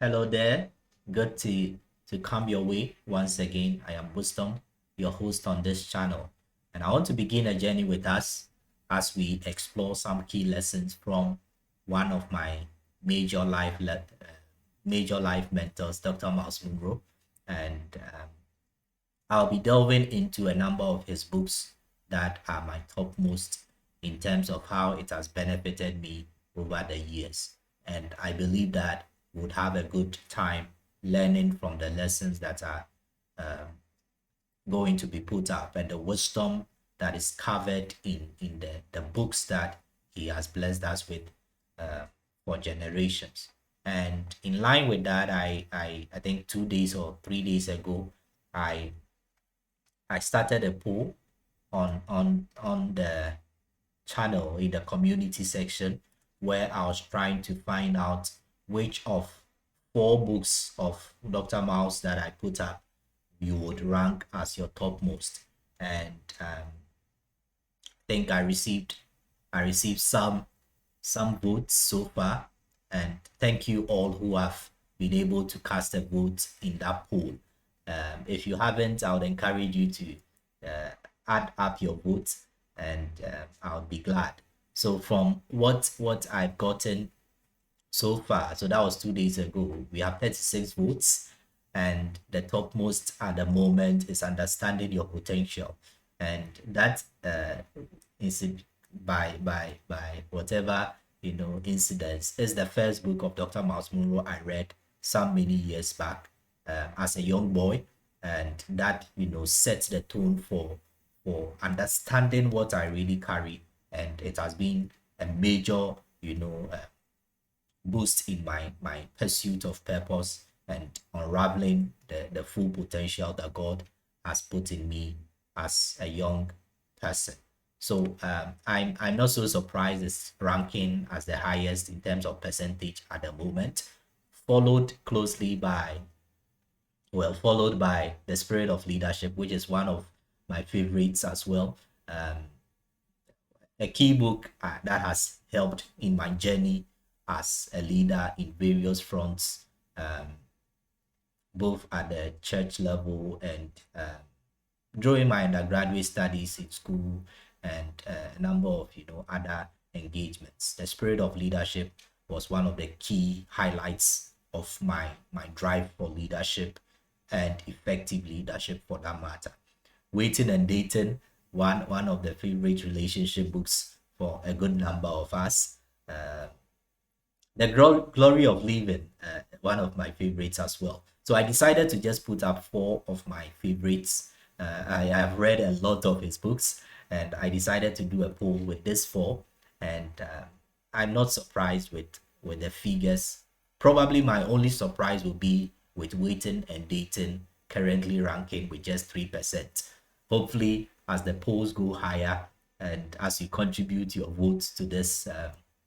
Hello there. Good to come your way once again. I am Wisdom, your host on this channel, and I want to begin a journey with us as we explore some key lessons from one of my major major life mentors, Dr. Myles Munroe, and I'll be delving into a number of his books that are my topmost in terms of how it has benefited me over the years. And I believe that we would have a good time learning from the lessons that are um, going to be put up and the wisdom that is covered in the books that he has blessed us with uh, for generations. And in line with that, I think 2 days or 3 days ago, I I started a poll on the channel in the community section where I was trying to find out which of four books of Dr. Myles that I put up you would rank as your topmost. And think I received some votes so far, and thank you all who have been able to cast a vote in that poll. If you haven't, I would encourage you to add up your votes, and I'll be glad. So from what I've gotten so far, so that was 2 days ago, we have 36 votes, and the topmost at the moment is understanding your potential, and that is by whatever incidents is the first book of Dr. Myles Munroe I read some many years back as a young boy, and that sets the tone for understanding what I really carry, and it has been a major boost in my pursuit of purpose and unraveling the full potential that God has put in me as a young person. So I'm not so surprised it's ranking as the highest in terms of percentage at the moment, followed closely by followed by the Spirit of Leadership, which is one of my favorites as well. A key book that has helped in my journey as a leader in various fronts, both at the church level and during my undergraduate studies in school, and a number of other engagements. The Spirit of Leadership was one of the key highlights of my drive for leadership and effective leadership for that matter. Waiting and Dating, one of the favorite relationship books for a good number of us. The Glory of Living, one of my favorites as well. So I decided to just put up four of my favorites. I have read a lot of his books, and I decided to do a poll with this four. And I'm not surprised with the figures. Probably my only surprise will be with Waiting and Dating currently ranking with just 3%. Hopefully, as the polls go higher and as you contribute your votes to this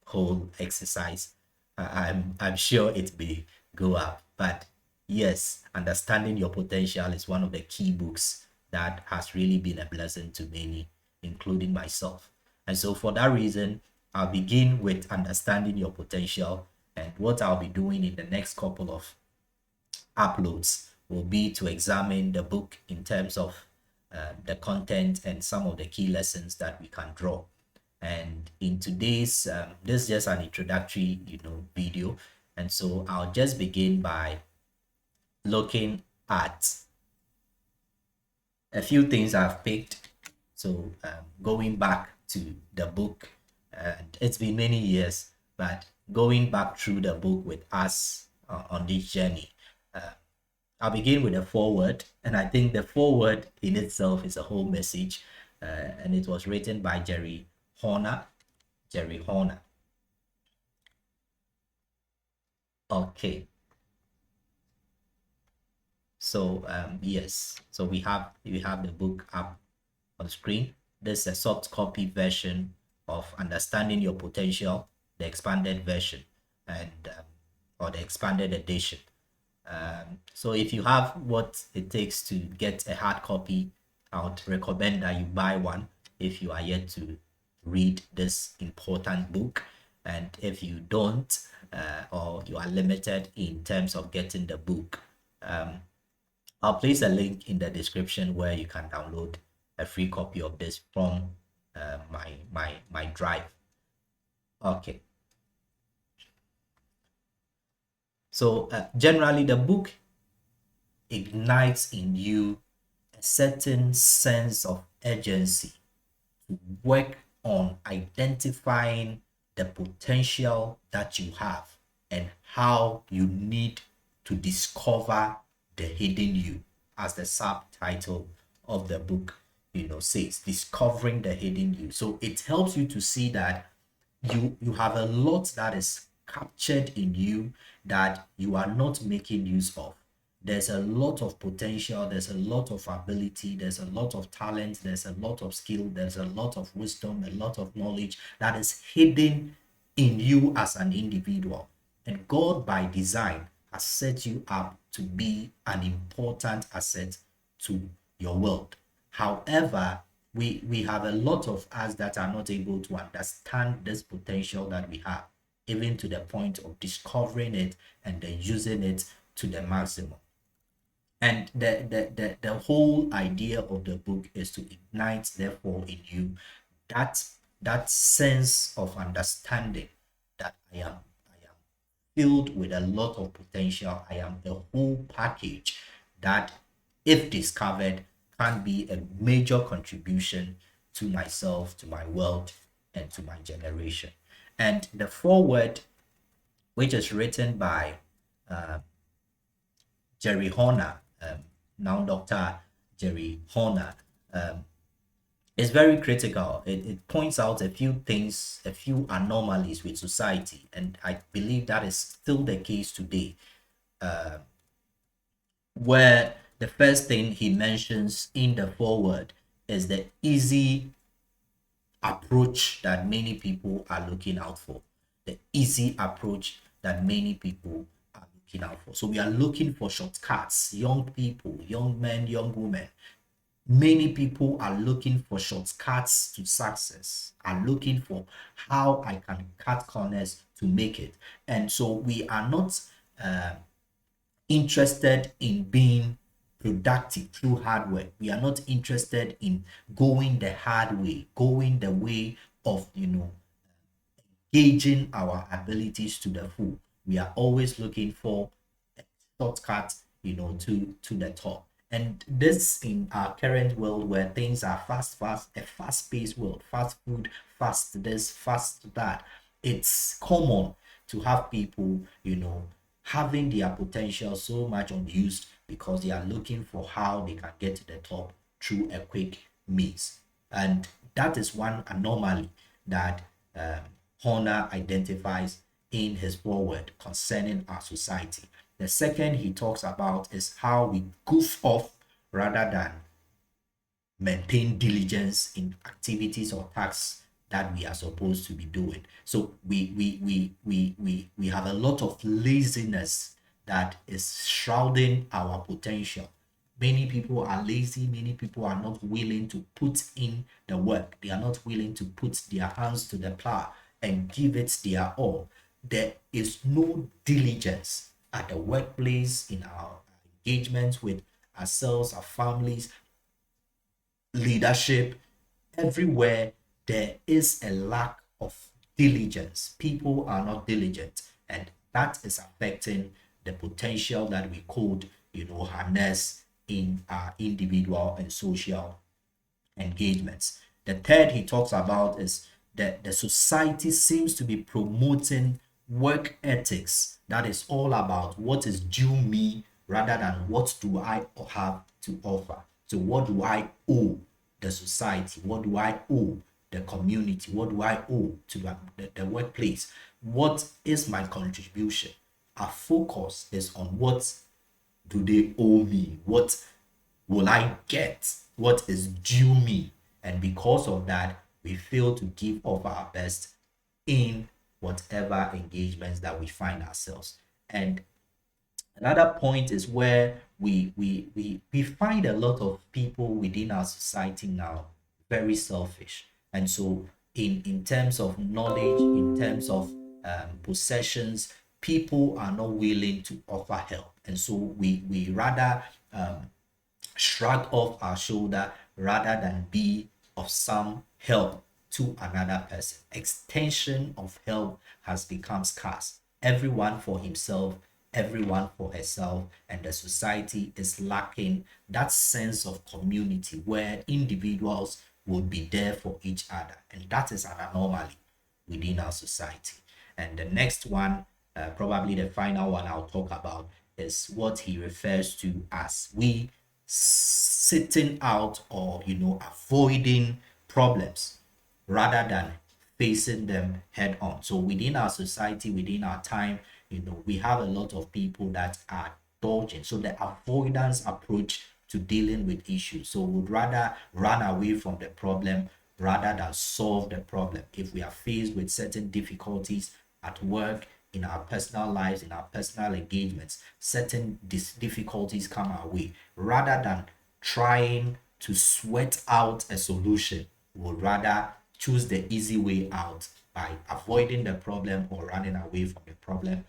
whole exercise, I'm sure it may go up. But yes, understanding your potential is one of the key books that has really been a blessing to many, including myself. And so for that reason, I'll begin with understanding your potential, and what I'll be doing in the next couple of uploads will be to examine the book in terms of the content and some of the key lessons that we can draw. And in today's this is just an introductory video, and so I'll just begin by looking at a few things I've picked. So going back to the book, and it's been many years, but going back through the book with us on this journey, I'll begin with a foreword, and I think the foreword in itself is a whole message, and it was written by Jerry Horner. Jerry Horner. Okay. So yes, so we have the book up on screen. This is a soft copy version of Understanding Your Potential, the expanded version, and or the expanded edition. So if you have what it takes to get a hard copy, I would recommend that you buy one if you are yet to read this important book. And if you don't, or you are limited in terms of getting the book, I'll place a link in the description where you can download a free copy of this from my drive. Okay. So generally, the book ignites in you a certain sense of urgency to work on identifying the potential that you have and how you need to discover the hidden you, as the subtitle of the book says, discovering the hidden you. So it helps you to see that you have a lot that is captured in you that you are not making use of. There's a lot of potential, there's a lot of ability, there's a lot of talent, there's a lot of skill, there's a lot of wisdom, a lot of knowledge that is hidden in you as an individual. And God, by design, has set you up to be an important asset to your world. However, we have a lot of us that are not able to understand this potential that we have, even to the point of discovering it and then using it to the maximum. And the whole idea of the book is to ignite, therefore, in you that that sense of understanding that I am filled with a lot of potential. I am a whole package that, if discovered, can be a major contribution to myself, to my world, and to my generation. And the foreword, which is written by Jerry Horner, now Dr. Jerry Horner, is very critical. It points out a few things, a few anomalies with society, and I believe that is still the case today, where the first thing he mentions in the foreword is the easy approach that many people are looking out for. The easy approach that many people are looking out for. So we are looking for shortcuts. Young people, young men, young women, many people are looking for shortcuts to success, are looking for how I can cut corners to make it. And so we are not interested in being productive through hard work. We are not interested in going the hard way, going the way of, gauging our abilities to the full. We are always looking for a shortcut, to the top. And this, in our current world where things are a fast-paced world, fast food, fast this, fast that, it's common to have people, having their potential so much unused because they are looking for how they can get to the top through a quick means. And that is one anomaly that Horner identifies in his foreword concerning our society. The second he talks about is how we goof off rather than maintain diligence in activities or tasks that we are supposed to be doing. So we have a lot of laziness that is shrouding our potential. Many people are lazy, many people are not willing to put in the work. They are not willing to put their hands to the plow and give it their all. There is no diligence at the workplace, in our engagements with ourselves, our families, leadership. Everywhere there is a lack of diligence. People are not diligent, and that is affecting the potential that we could, harness in our individual and social engagements. The third he talks about is that the society seems to be promoting work ethics that is all about what is due me rather than what do I have to offer. So what do I owe the society? What do I owe the community? What do I owe to the workplace? What is my contribution? Our focus is on what do they owe me? What will I get? What is due me? And because of that, we fail to give of our best in whatever engagements that we find ourselves. And another point is where we find a lot of people within our society now very selfish. And so in terms of knowledge, in terms of possessions, people are not willing to offer help, and so we rather shrug off our shoulder rather than be of some help to another person. Extension of help has become scarce. Everyone for himself, everyone for herself, and the society is lacking that sense of community where individuals would be there for each other. And that is an anomaly within our society. And the next one, probably the final one I'll talk about, is what he refers to as we sitting out, or avoiding problems rather than facing them head on. So within our society, within our time, we have a lot of people that are dodging. So the avoidance approach to dealing with issues. So would rather run away from the problem rather than solve the problem. If we are faced with certain difficulties at work, in our personal lives, in our personal engagements, certain difficulties come our way, rather than trying to sweat out a solution, we'll rather choose the easy way out by avoiding the problem or running away from the problem,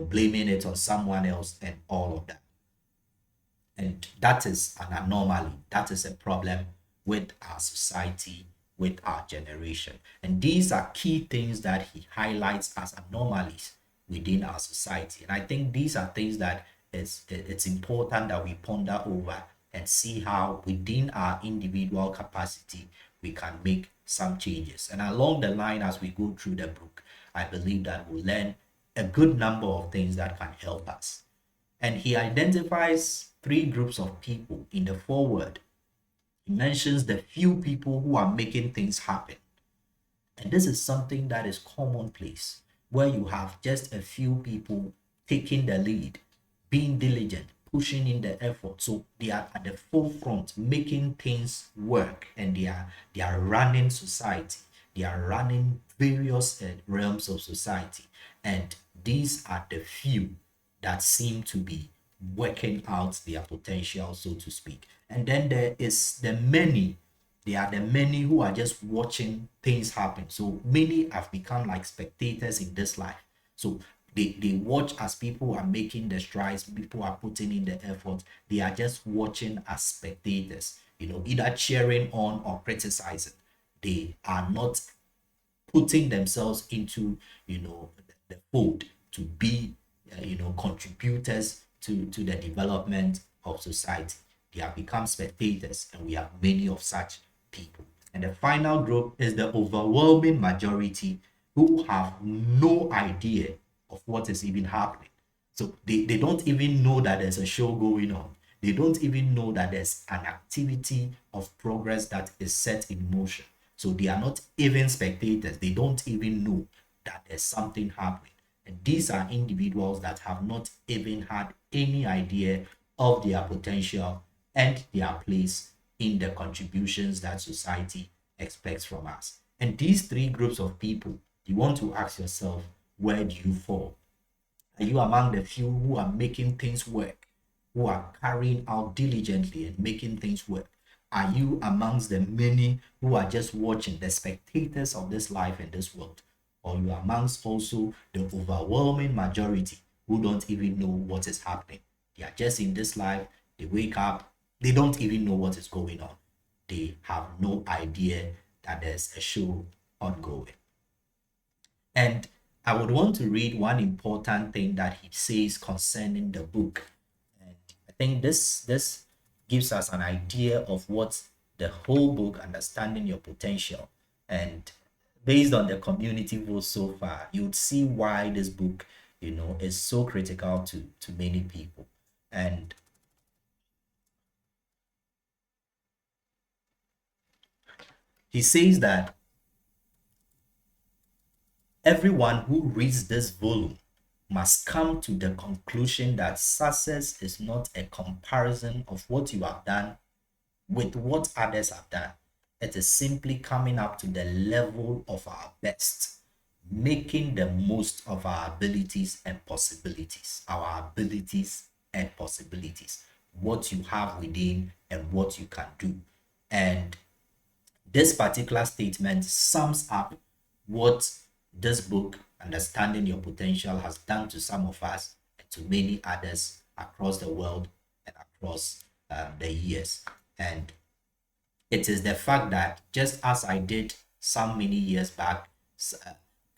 blaming it on someone else and all of that. And that is an anomaly. That is a problem with our society, with our generation. And these are key things that he highlights as anomalies within our society. And I think these are things that it's important that we ponder over and see how within our individual capacity we can make some changes. And along the line, as we go through the book, I believe that we'll learn a good number of things that can help us. And he identifies three groups of people in the foreword. He mentions the few people who are making things happen. And this is something that is commonplace, where you have just a few people taking the lead, being diligent, pushing in the effort. So they are at the forefront, making things work, and they are running society. They are running various realms of society. And these are the few that seem to be working out their potential, so to speak. And then there is the many. There are the many who are just watching things happen. So many have become like spectators in this life. So they watch as people are making the strides, people are putting in the effort. They are just watching as spectators, either cheering on or criticizing. They are not putting themselves into the fold to be contributors to the development of society. They have become spectators, and we have many of such people. And the final group is the overwhelming majority who have no idea of what is even happening. So they don't even know that there's a show going on. They don't even know that there's an activity of progress that is set in motion. So they are not even spectators. They don't even know that there's something happening. And these are individuals that have not even had any idea of their potential and their place in the contributions that society expects from us. And these three groups of people, you want to ask yourself, where do you fall? Are you among the few who are making things work, who are carrying out diligently and making things work? Are you amongst the many who are just watching, the spectators of this life and this world? Or you are amongst also the overwhelming majority who don't even know what is happening? They are just in this life, they wake up, they don't even know what is going on. They have no idea that there's a show ongoing. And I would want to read one important thing that he says concerning the book. And I think this gives us an idea of what the whole book, Understanding Your Potential. And based on the community vote so far, you would see why this book, is so critical to many people. And he says that everyone who reads this volume must come to the conclusion that success is not a comparison of what you have done with what others have done. It is simply coming up to the level of our best, making the most of our abilities and possibilities. Our abilities and possibilities. What you have within and what you can do. And This particular statement sums up what this book, Understanding Your Potential, has done to some of us and to many others across the world and across the years. And it is the fact that just as I did some many years back,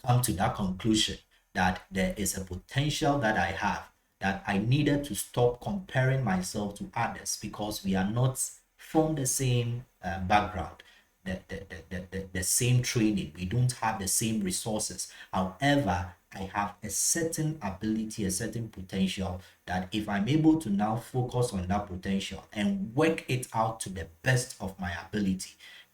come to that conclusion that there is a potential that I have, that I needed to stop comparing myself to others because we are not from the same background, the same training. We don't have the same resources. However, I have a certain ability, a certain potential that if I'm able to now focus on that potential and work it out to the best of my ability,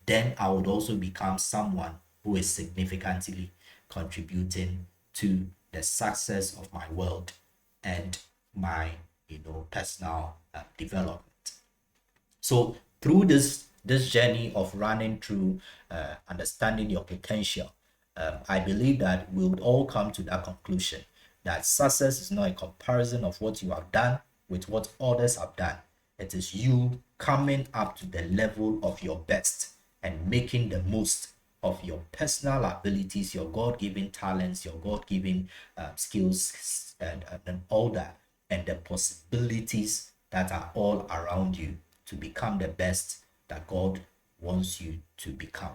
then I would also become someone who is significantly contributing to the success of my world and my personal development. So through this journey of running through understanding your potential, I believe that we would all come to that conclusion that success is not a comparison of what you have done with what others have done. It is you coming up to the level of your best and making the most of your personal abilities, your God-given talents, your God-given skills, and all that, and the possibilities that are all around you to become the best that God wants you to become.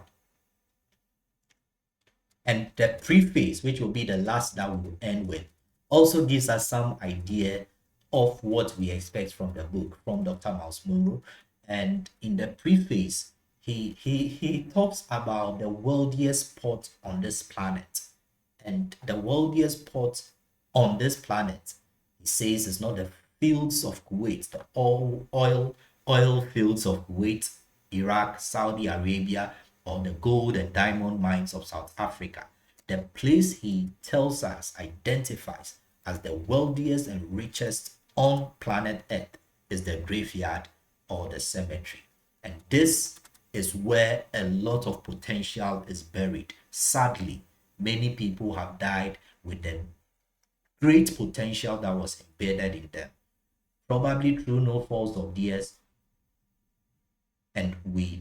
And the preface, which will be the last that we will end with, also gives us some idea of what we expect from the book from Dr. Myles Munroe. And in the preface, he talks about the wealthiest spot on this planet. And the wealthiest spot on this planet, he says, is not the fields of Kuwait, the oil fields of Kuwait, Iraq, Saudi Arabia, or the gold and diamond mines of South Africa. The place he tells us identifies as the wealthiest and richest on planet Earth is the graveyard or the cemetery. And this is where a lot of potential is buried. Sadly, many people have died with the great potential that was embedded in them, probably through no fault of theirs. And we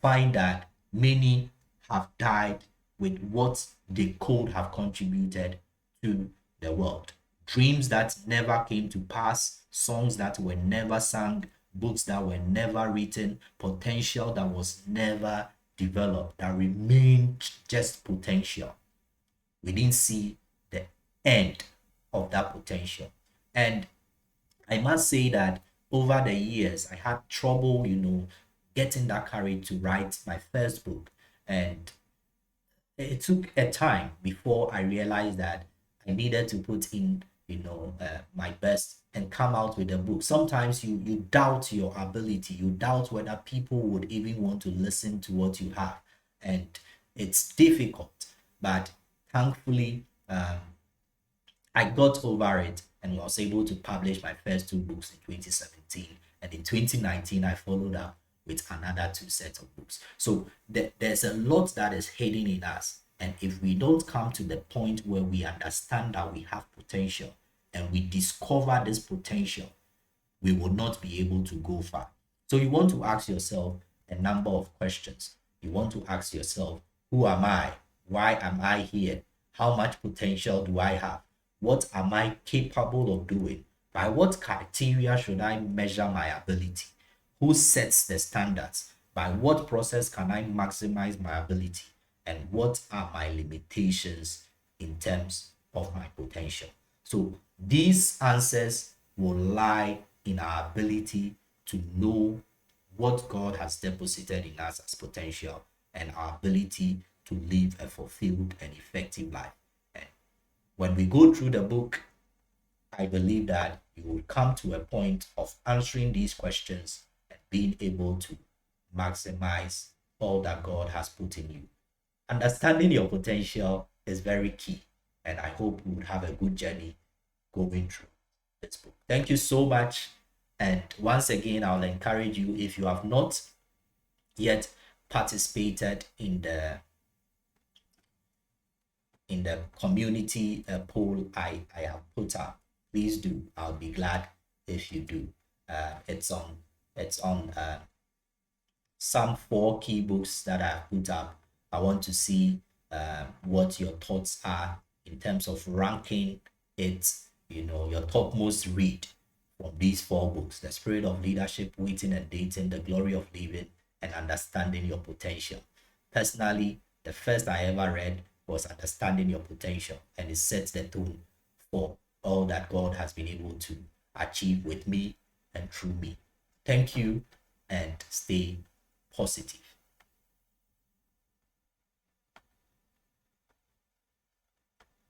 find that many have died with what they could have contributed to the world. Dreams that never came to pass, songs that were never sung, books that were never written, potential that was never developed, that remained just potential. We didn't see the end of that potential. And I must say that over the years, I had trouble, getting that courage to write my first book. And it took a time before I realized that I needed to put in, my best and come out with a book. Sometimes you doubt your ability, you doubt whether people would even want to listen to what you have. And it's difficult, but thankfully, I got over it and was able to publish my first two books in 2017. And in 2019, I followed up with another two sets of books. So there's a lot that is hidden in us. And if we don't come to the point where we understand that we have potential and we discover this potential, we will not be able to go far. So you want to ask yourself a number of questions. You want to ask yourself, who am I? Why am I here? How much potential do I have? What am I capable of doing? By what criteria should I measure my ability? Who sets the standards? By what process can I maximize my ability? And what are my limitations in terms of my potential? So these answers will lie in our ability to know what God has deposited in us as potential and our ability to live a fulfilled and effective life. And when we go through the book, I believe that you will come to a point of answering these questions and being able to maximize all that God has put in you. Understanding your potential is very key, and I hope you would have a good journey going through this book. Thank you so much. And once again, I'll encourage you, if you have not yet participated in the community poll I have put up, please do. I'll be glad if you do. It's on some 4 key books that I've put up. I want to see what your thoughts are in terms of ranking it, your topmost read from these 4 books: The Spirit of Leadership, Waiting and Dating, The Glory of Living, and Understanding Your Potential. Personally, the first I ever read was Understanding Your Potential, and it sets the tone for all that God has been able to achieve with me and through me. Thank you, and stay positive.